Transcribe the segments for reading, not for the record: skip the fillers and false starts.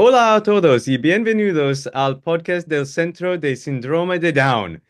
Hola a todos y bienvenidos al podcast del Centro de Síndrome de Down.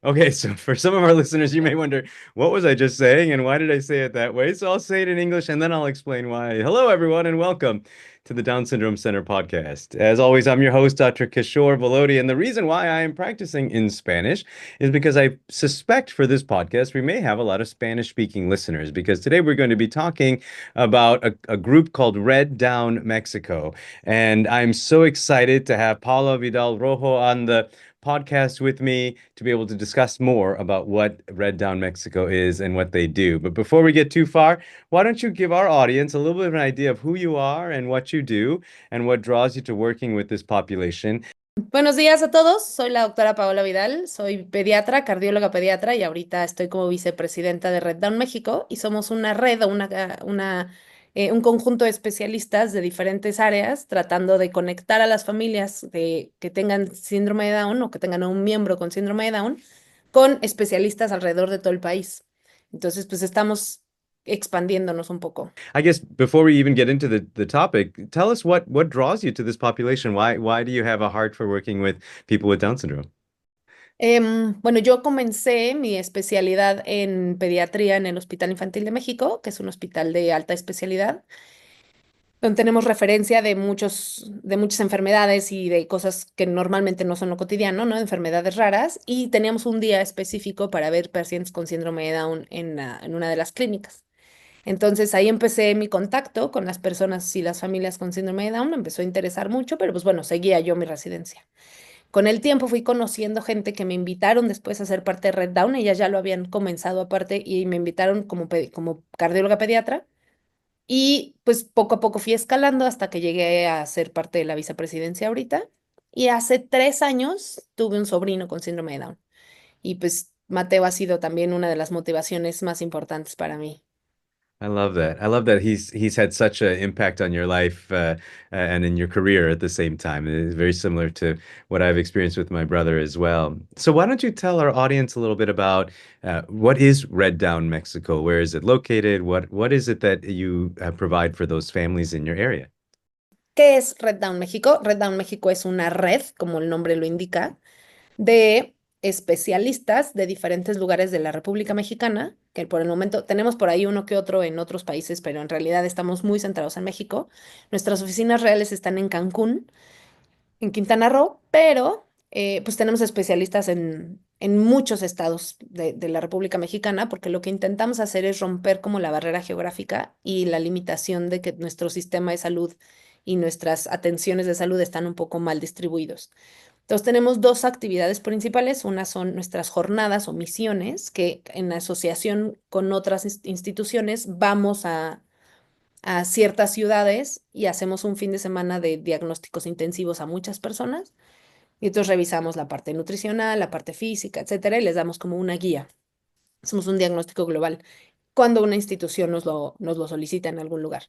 Okay, so for some of our listeners, you may wonder, what was I just saying and why did I say it that way? So I'll say it in English and then I'll explain why. Hello, everyone, and welcome to the Down Syndrome Center podcast. As always, I'm your host, Dr. Kishore Volodi, and the reason why I am practicing in Spanish is because I suspect for this podcast we may have a lot of Spanish speaking listeners because today we're going to be talking about a group called Red Down Mexico. And I'm so excited to have Paula Vidal Rojo on the podcast with me to be able to discuss more about what Red Down Mexico is and what they do. But before we get too far, why don't you give our audience a little bit of an idea of who you are and what you do and what draws you to working with this population? Buenos días a todos, soy la doctora Paola Vidal, soy pediatra, cardióloga pediatra y ahorita estoy como vicepresidenta de Red Down México y somos una red o un conjunto de especialistas de diferentes áreas tratando de conectar a las familias que tengan síndrome de Down o que tengan a un miembro con síndrome de Down con especialistas alrededor de todo el país. Entonces, pues estamos expandiéndonos un poco. I guess before we even get into the topic, tell us what draws you to this population. Why do you have a heart for working with people with Down syndrome? Bueno, yo comencé mi especialidad en pediatría en el Hospital Infantil de México, que es un hospital de alta especialidad, donde tenemos referencia de muchas enfermedades y de cosas que normalmente no son lo cotidiano, ¿no? Enfermedades raras, y teníamos un día específico para ver pacientes con síndrome de Down en una de las clínicas. Entonces ahí empecé mi contacto con las personas y las familias con síndrome de Down, me empezó a interesar mucho, pero pues bueno, seguía yo mi residencia. Con el tiempo fui conociendo gente que me invitaron después a ser parte de Red Down, ellas ya lo habían comenzado aparte y me invitaron como cardióloga pediatra y pues poco a poco fui escalando hasta que llegué a ser parte de la vicepresidencia ahorita y hace 3 años tuve un sobrino con síndrome de Down y pues Mateo ha sido también una de las motivaciones más importantes para mí. I love that. I love that he's had such an impact on your life and in your career at the same time. It is very similar to what I've experienced with my brother as well. So why don't you tell our audience a little bit about what is Red Down Mexico? Where is it located? What is it that you provide for those families in your area? ¿Qué es Red Down México? Red Down México es una red, como el nombre lo indica, de especialistas de diferentes lugares de la República Mexicana, que por el momento tenemos por ahí uno que otro en otros países, pero en realidad estamos muy centrados en México. Nuestras oficinas reales están en Cancún, en Quintana Roo, pero pues tenemos especialistas en muchos estados de la República Mexicana, porque lo que intentamos hacer es romper como la barrera geográfica y la limitación de que nuestro sistema de salud y nuestras atenciones de salud están un poco mal distribuidos. Entonces tenemos dos actividades principales. Una son nuestras jornadas o misiones, que en asociación con otras instituciones vamos a ciertas ciudades y hacemos un fin de semana de diagnósticos intensivos a muchas personas. Y entonces revisamos la parte nutricional, la parte física, etcétera, y les damos como una guía. Hacemos un diagnóstico global cuando una institución nos lo solicita en algún lugar.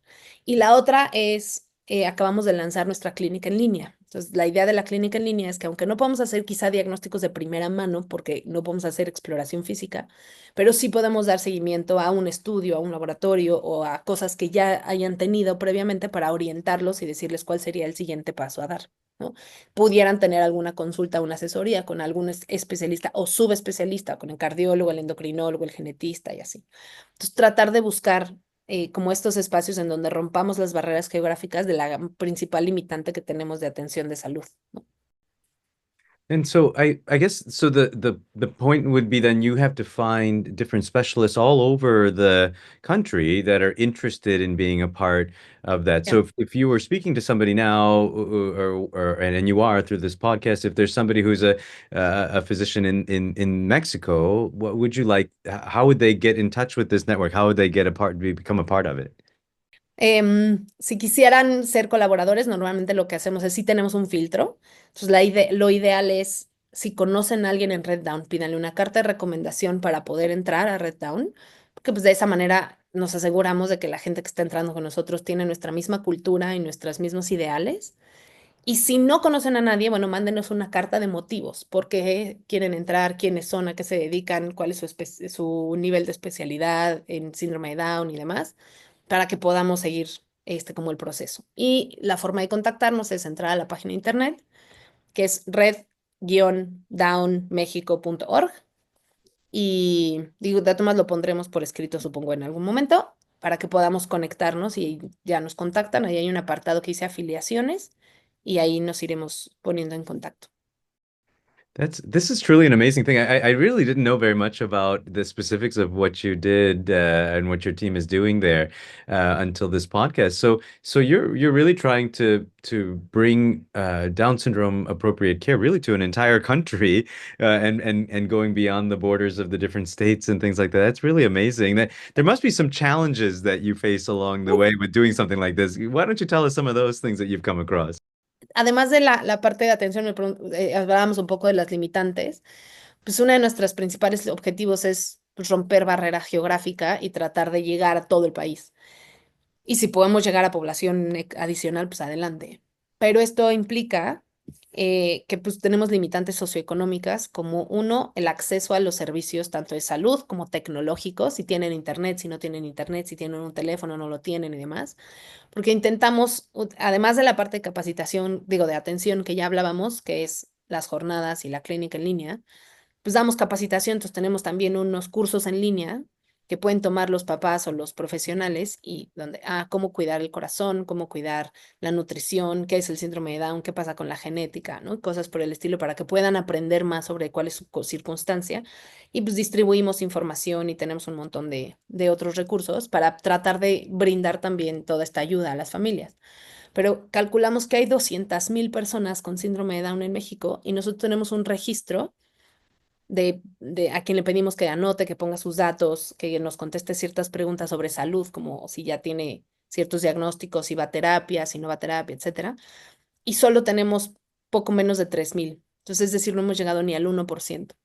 Y la otra es, acabamos de lanzar nuestra clínica en línea. Entonces, la idea de la clínica en línea es que aunque no podemos hacer quizá diagnósticos de primera mano, porque no podemos hacer exploración física, pero sí podemos dar seguimiento a un estudio, a un laboratorio o a cosas que ya hayan tenido previamente para orientarlos y decirles cuál sería el siguiente paso a dar, ¿no? Pudieran tener alguna consulta, una asesoría con algún especialista o subespecialista, con el cardiólogo, el endocrinólogo, el genetista y así. Entonces, tratar de buscar como estos espacios en donde rompamos las barreras geográficas de la principal limitante que tenemos de atención de salud, ¿no? And so I guess so the point would be then you have to find different specialists all over the country that are interested in being a part of that. So Ya. if you were speaking to somebody now and you are through this podcast, if there's somebody who's a physician in Mexico, what would you like how would they get in touch with this network? How would they get a part become a part of it? Si quisieran ser colaboradores, normalmente lo que hacemos es si tenemos un filtro. Entonces, lo ideal es, si conocen a alguien en Red Down, pídanle una carta de recomendación para poder entrar a Red Down, porque pues de esa manera nos aseguramos de que la gente que está entrando con nosotros tiene nuestra misma cultura y nuestros mismos ideales. Y si no conocen a nadie, bueno, mándenos una carta de motivos, por qué quieren entrar, quiénes son, a qué se dedican, cuál es su nivel de especialidad en síndrome de Down y demás, para que podamos seguir como el proceso. Y la forma de contactarnos es entrar a la página de internet, que es red-downmexico.org. Y digo, de todas maneras lo pondremos por escrito, supongo, en algún momento, para que podamos conectarnos y ya nos contactan. Ahí hay un apartado que dice afiliaciones y ahí nos iremos poniendo en contacto. This is truly an amazing thing. I really didn't know very much about the specifics of what you did and what your team is doing there until this podcast. So you're really trying to bring Down syndrome appropriate care really to an entire country and going beyond the borders of the different states and things like that. That's really amazing. That there must be some challenges that you face along the way with doing something like this. Why don't you tell us some of those things that you've come across? Además de la parte de atención, hablábamos un poco de las limitantes. Pues uno de nuestros principales objetivos es pues, romper barrera geográfica y tratar de llegar a todo el país. Y si podemos llegar a población adicional, pues adelante. Pero esto implica que pues tenemos limitantes socioeconómicas como uno, el acceso a los servicios tanto de salud como tecnológicos, si tienen internet, si no tienen internet, si tienen un teléfono, no lo tienen y demás. Porque intentamos, además de la parte de capacitación, digo, de atención que ya hablábamos, que es las jornadas y la clínica en línea, pues damos capacitación, entonces tenemos también unos cursos en línea que pueden tomar los papás o los profesionales y donde, cómo cuidar el corazón, cómo cuidar la nutrición, qué es el síndrome de Down, qué pasa con la genética, ¿no? Cosas por el estilo para que puedan aprender más sobre cuál es su circunstancia. Y pues distribuimos información y tenemos un montón de otros recursos para tratar de brindar también toda esta ayuda a las familias. Pero calculamos que hay 200,000 personas con síndrome de Down en México y nosotros tenemos un registro de a quien le pedimos que anote, que ponga sus datos, que nos conteste ciertas preguntas sobre salud, como si ya tiene ciertos diagnósticos, si va a terapia, si no va a terapia, etcétera. Y solo tenemos poco menos de 3,000. Entonces, es decir, no hemos llegado ni al 1%.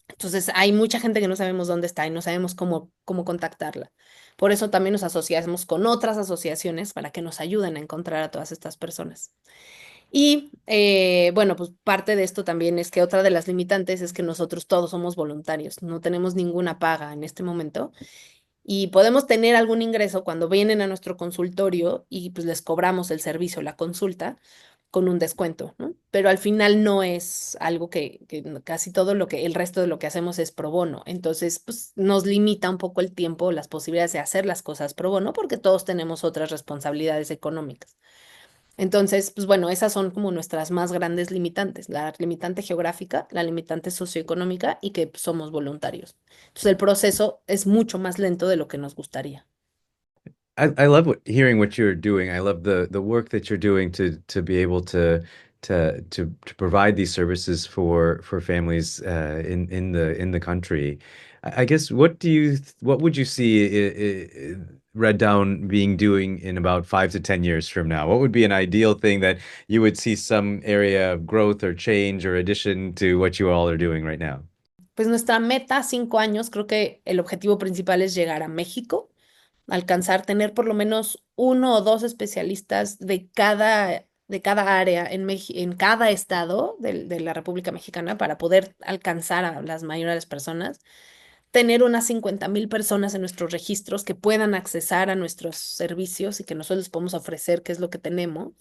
Entonces, hay mucha gente que no sabemos dónde está y no sabemos cómo contactarla. Por eso también nos asociamos con otras asociaciones para que nos ayuden a encontrar a todas estas personas. Y bueno, pues parte de esto también es que otra de las limitantes es que nosotros todos somos voluntarios, no tenemos ninguna paga en este momento y podemos tener algún ingreso cuando vienen a nuestro consultorio y pues les cobramos el servicio, la consulta, con un descuento, ¿no? Pero al final no es algo que casi todo el resto de lo que hacemos es pro bono. Entonces, pues nos limita un poco el tiempo, las posibilidades de hacer las cosas pro bono porque todos tenemos otras responsabilidades económicas. Entonces, pues bueno, esas son como nuestras más grandes limitantes, la limitante geográfica, la limitante socioeconómica y que pues, somos voluntarios. Entonces, el proceso es mucho más lento de lo que nos gustaría. I love hearing what you're doing. I love the work that you're doing to be able to provide these services for families in the country. I guess what would you see Red Down being doing in about 5 to 10 years from now? What would be an ideal thing that you would see some area of growth or change or addition to what you all are doing right now? Pues nuestra meta, 5 años, creo que el objetivo principal es llegar a México, alcanzar, tener por lo menos uno o dos especialistas de cada área en cada estado de la República Mexicana para poder alcanzar a las mayores personas, tener unas 50,000 personas en nuestros registros que puedan accesar a nuestros servicios y que nosotros les podemos ofrecer qué es lo que tenemos.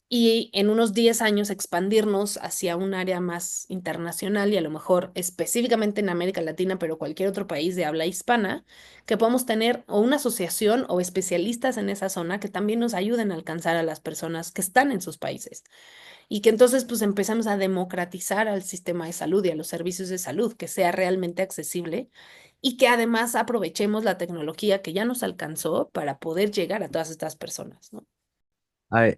Y en unos 10 años expandirnos hacia un área más internacional y a lo mejor específicamente en América Latina, pero cualquier otro país de habla hispana, que podamos tener o una asociación o especialistas en esa zona que también nos ayuden a alcanzar a las personas que están en sus países. Y que entonces pues empezamos a democratizar al sistema de salud y a los servicios de salud, que sea realmente accesible y que además aprovechemos la tecnología que ya nos alcanzó para poder llegar a todas estas personas, ¿no? I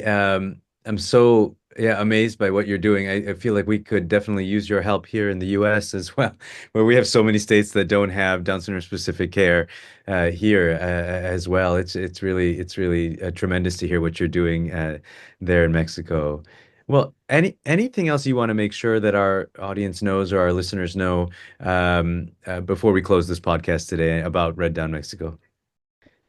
am so yeah amazed by what you're doing. I feel like we could definitely use your help here in the US as well, where we have so many states that don't have Down syndrome specific care here as well. It's really tremendous to hear what you're doing there in Mexico. Well, anything else you want to make sure that our audience knows or our listeners know before we close this podcast today about Red Down Mexico?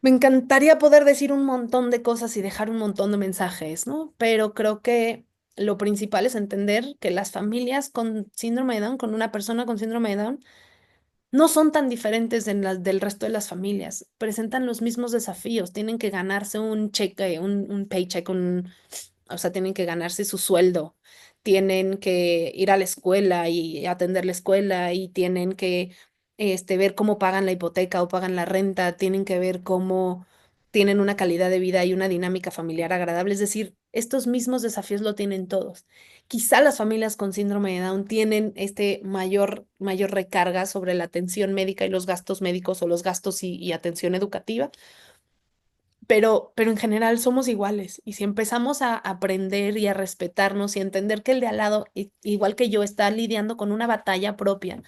Me encantaría poder decir un montón de cosas y dejar un montón de mensajes, ¿no? Pero creo que lo principal es entender que las familias con síndrome de Down, con una persona con síndrome de Down, no son tan diferentes del resto de las familias. Presentan los mismos desafíos. Tienen que ganarse un cheque, un paycheck, o sea, tienen que ganarse su sueldo. Tienen que ir a la escuela y atender la escuela y tienen que ver cómo pagan la hipoteca o pagan la renta. Tienen que ver cómo tienen una calidad de vida y una dinámica familiar agradable. Es decir, estos mismos desafíos lo tienen todos. Quizá las familias con síndrome de Down tienen mayor recarga sobre la atención médica y los gastos médicos o los gastos y atención educativa, pero en general somos iguales. Y si empezamos a aprender y a respetarnos y a entender que el de al lado, igual que yo, está lidiando con una batalla propia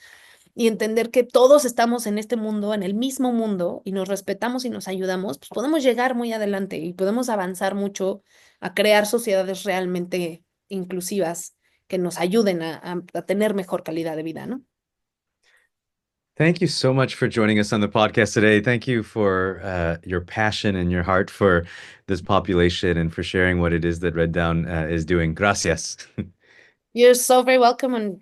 y entender que todos estamos en este mundo, en el mismo mundo, y nos respetamos y nos ayudamos, pues podemos llegar muy adelante y podemos avanzar mucho a crear sociedades realmente inclusivas que nos ayuden a tener mejor calidad de vida, ¿no? Thank you so much for joining us on the podcast today. Thank you for your passion and your heart for this population and for sharing what it is that Red Down is doing. Gracias. You're so very welcome, and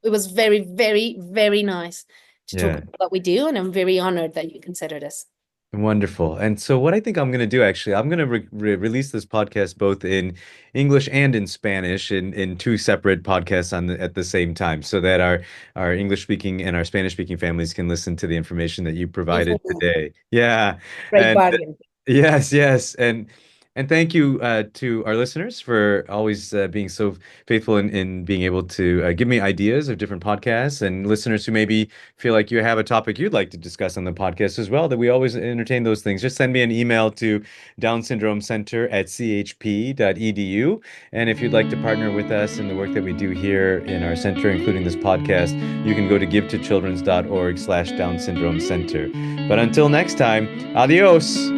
it was very, very, very nice to talk Yeah. about what we do, and I'm very honored that you considered us. Wonderful. And so, what I think I'm going to do actually, I'm going to release this podcast both in English and in Spanish in two separate podcasts at the same time, so that our English speaking and our Spanish speaking families can listen to the information that you provided Ooh, today. Yeah, great and bargain. yes, yes, and thank you to our listeners for always being so faithful in being able to give me ideas of different podcasts, and listeners who maybe feel like you have a topic you'd like to discuss on the podcast as well, that we always entertain those things. Just send me an email to Down Syndrome Center at chp.edu. And if you'd like to partner with us in the work that we do here in our center, including this podcast, you can go to givetochildrens.org/Down Syndrome Center. But until next time, adios.